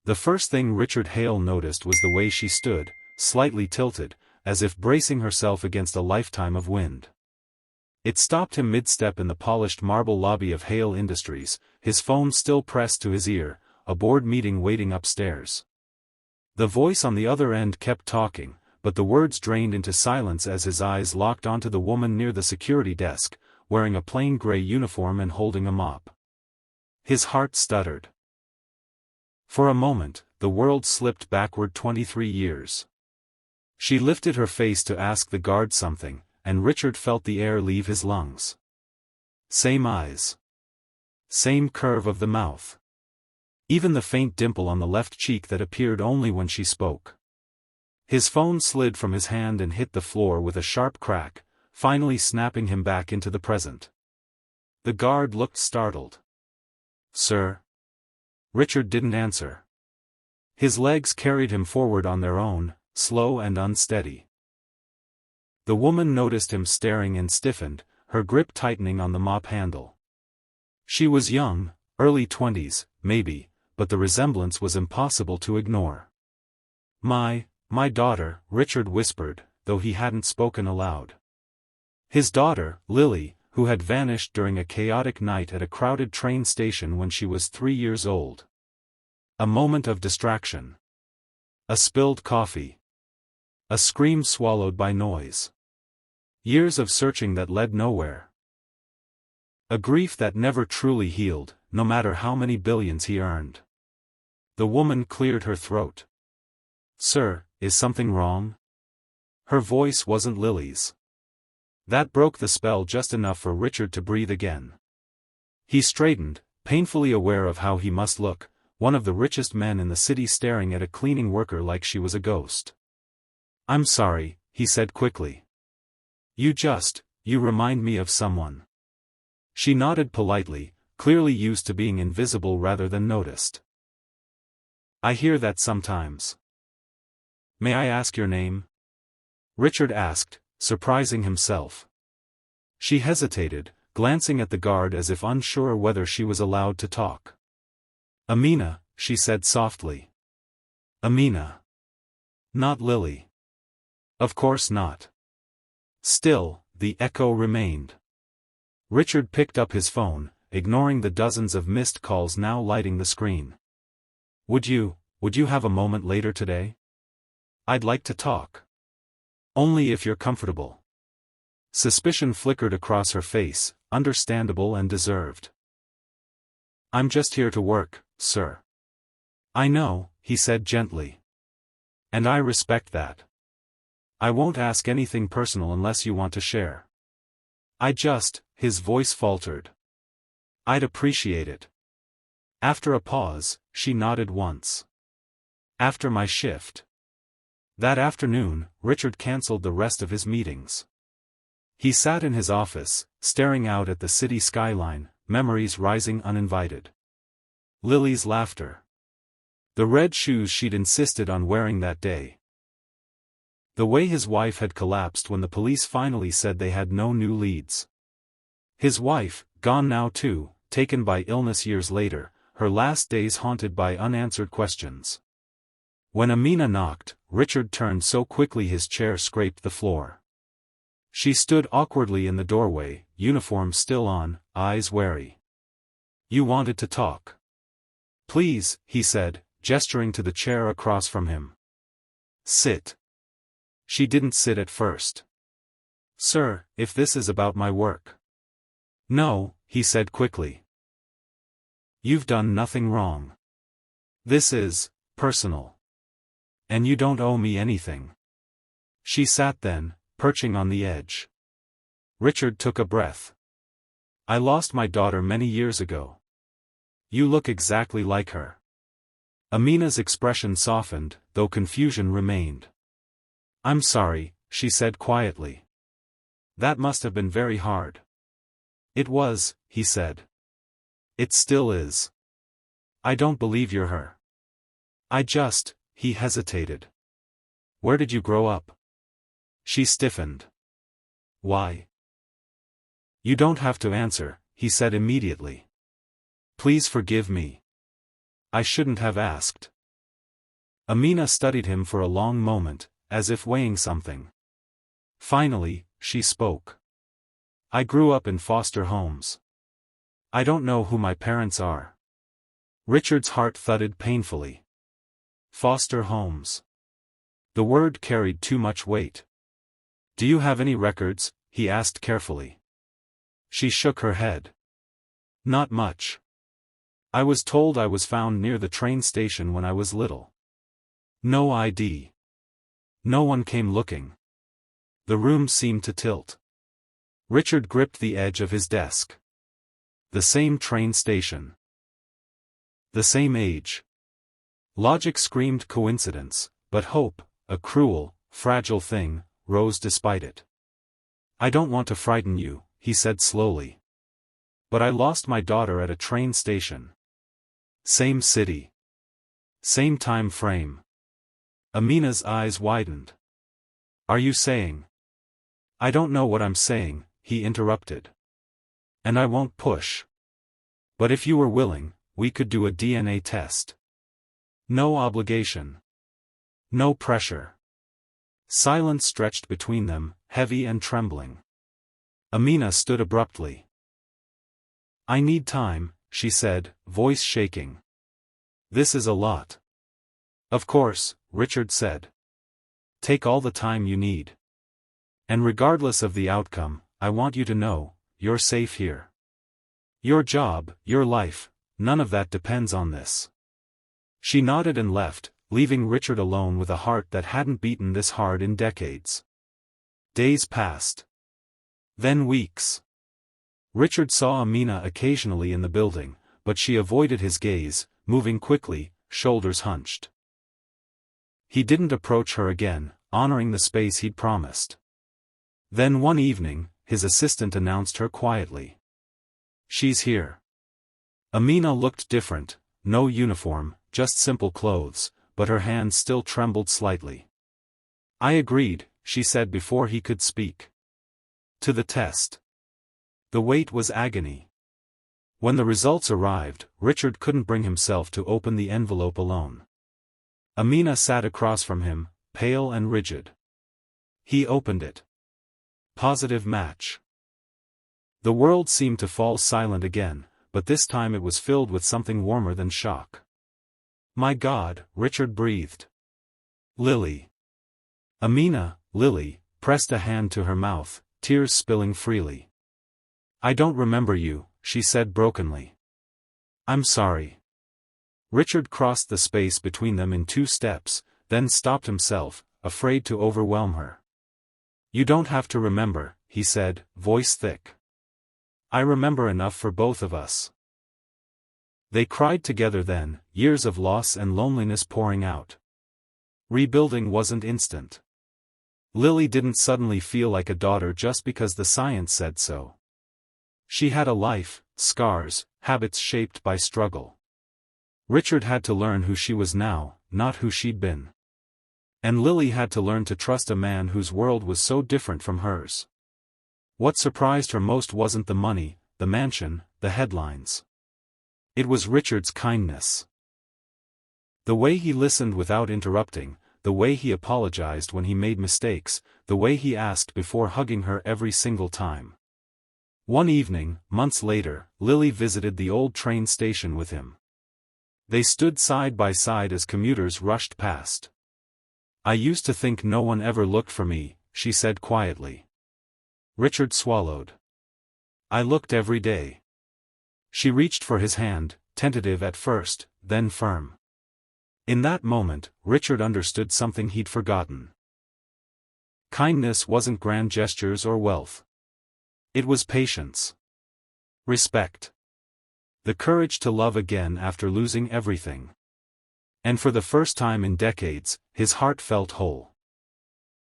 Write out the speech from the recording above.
The first thing Richard Hale noticed was the way she stood, slightly tilted, as if bracing herself against a lifetime of wind. It stopped him mid-step in the polished marble lobby of Hale Industries, his phone still pressed to his ear, a board meeting waiting upstairs. The voice on the other end kept talking, but the words drained into silence as his eyes locked onto the woman near the security desk, wearing a plain gray uniform and holding a mop. His heart stuttered. For a moment, the world slipped backward 23 years. She lifted her face to ask the guard something, and Richard felt the air leave his lungs. Same eyes. Same curve of the mouth. Even the faint dimple on the left cheek that appeared only when she spoke. His phone slid from his hand and hit the floor with a sharp crack, finally snapping him back into the present. The guard looked startled. "Sir?" Richard didn't answer. His legs carried him forward on their own, slow and unsteady. The woman noticed him staring and stiffened, her grip tightening on the mop handle. She was young, early 20s, maybe, but the resemblance was impossible to ignore. My daughter," Richard whispered, though he hadn't spoken aloud. His daughter, Lily, who had vanished during a chaotic night at a crowded train station when she was 3 years old. A moment of distraction. A spilled coffee. A scream swallowed by noise. Years of searching that led nowhere. A grief that never truly healed, no matter how many billions he earned. The woman cleared her throat. "Sir, is something wrong?" Her voice wasn't Lily's. That broke the spell just enough for Richard to breathe again. He straightened, painfully aware of how he must look, one of the richest men in the city staring at a cleaning worker like she was a ghost. "I'm sorry," he said quickly. You remind me of someone." She nodded politely, clearly used to being invisible rather than noticed. "I hear that sometimes." "May I ask your name?" Richard asked, surprising himself. She hesitated, glancing at the guard as if unsure whether she was allowed to talk. "Amina," she said softly. "Amina. Not Lily." "Of course not." Still, the echo remained. Richard picked up his phone, ignoring the dozens of missed calls now lighting the screen. Would you have a moment later today? I'd like to talk. Only if you're comfortable." Suspicion flickered across her face, understandable and deserved. "I'm just here to work, sir." "I know," he said gently. "And I respect that. I won't ask anything personal unless you want to share. His voice faltered. "I'd appreciate it." After a pause, she nodded once. "After my shift." That afternoon, Richard cancelled the rest of his meetings. He sat in his office, staring out at the city skyline, memories rising uninvited. Lily's laughter. The red shoes she'd insisted on wearing that day. The way his wife had collapsed when the police finally said they had no new leads. His wife, gone now too, taken by illness years later, her last days haunted by unanswered questions. When Amina knocked, Richard turned so quickly his chair scraped the floor. She stood awkwardly in the doorway, uniform still on, eyes wary. "You wanted to talk." "Please," he said, gesturing to the chair across from him. "Sit." She didn't sit at first. "Sir, if this is about my work." "No," he said quickly. "You've done nothing wrong. This is personal. And you don't owe me anything." She sat then, perching on the edge. Richard took a breath. "I lost my daughter many years ago. You look exactly like her." Amina's expression softened, though confusion remained. "I'm sorry," she said quietly. "That must have been very hard." "It was," he said. "It still is. I don't believe you're her." He hesitated. "Where did you grow up?" She stiffened. "Why?" "You don't have to answer," he said immediately. "Please forgive me. I shouldn't have asked." Amina studied him for a long moment, as if weighing something. Finally, she spoke. I grew up in foster homes. I don't know who my parents are. Richard's heart thudded painfully. Foster homes. The word carried too much weight. Do you have any records? He asked carefully. She shook her head. Not much. I was told I was found near the train station when I was little. No ID. No one came looking. The room seemed to tilt. Richard gripped the edge of his desk. The same train station. The same age. Logic screamed coincidence, but hope, a cruel, fragile thing, rose despite it. I don't want to frighten you, he said slowly. But I lost my daughter at a train station. Same city. Same time frame. Amina's eyes widened. Are you saying? I don't know what I'm saying, he interrupted. And I won't push. But if you were willing, we could do a DNA test. No obligation. No pressure. Silence stretched between them, heavy and trembling. Amina stood abruptly. I need time, she said, voice shaking. This is a lot. Of course, Richard said. Take all the time you need. And regardless of the outcome, I want you to know, you're safe here. Your job, your life, none of that depends on this. She nodded and left, leaving Richard alone with a heart that hadn't beaten this hard in decades. Days passed. Then weeks. Richard saw Amina occasionally in the building, but she avoided his gaze, moving quickly, shoulders hunched. He didn't approach her again, honoring the space he'd promised. Then one evening, his assistant announced her quietly. She's here. Amina looked different, no uniform, just simple clothes, but her hands still trembled slightly. I agreed, she said before he could speak. To the test. The wait was agony. When the results arrived, Richard couldn't bring himself to open the envelope alone. Amina sat across from him, pale and rigid. He opened it. Positive match. The world seemed to fall silent again, but this time it was filled with something warmer than shock. My God, Richard breathed. Lily. Amina, Lily, pressed a hand to her mouth, tears spilling freely. I don't remember you, she said brokenly. I'm sorry. Richard crossed the space between them in 2 steps, then stopped himself, afraid to overwhelm her. You don't have to remember, he said, voice thick. I remember enough for both of us. They cried together then, years of loss and loneliness pouring out. Rebuilding wasn't instant. Lily didn't suddenly feel like a daughter just because the science said so. She had a life, scars, habits shaped by struggle. Richard had to learn who she was now, not who she'd been. And Lily had to learn to trust a man whose world was so different from hers. What surprised her most wasn't the money, the mansion, the headlines. It was Richard's kindness. The way he listened without interrupting, the way he apologized when he made mistakes, the way he asked before hugging her every single time. One evening, months later, Lily visited the old train station with him. They stood side by side as commuters rushed past. I used to think no one ever looked for me, she said quietly. Richard swallowed. I looked every day. She reached for his hand, tentative at first, then firm. In that moment, Richard understood something he'd forgotten. Kindness wasn't grand gestures or wealth. It was patience. Respect. The courage to love again after losing everything. And for the first time in decades, his heart felt whole.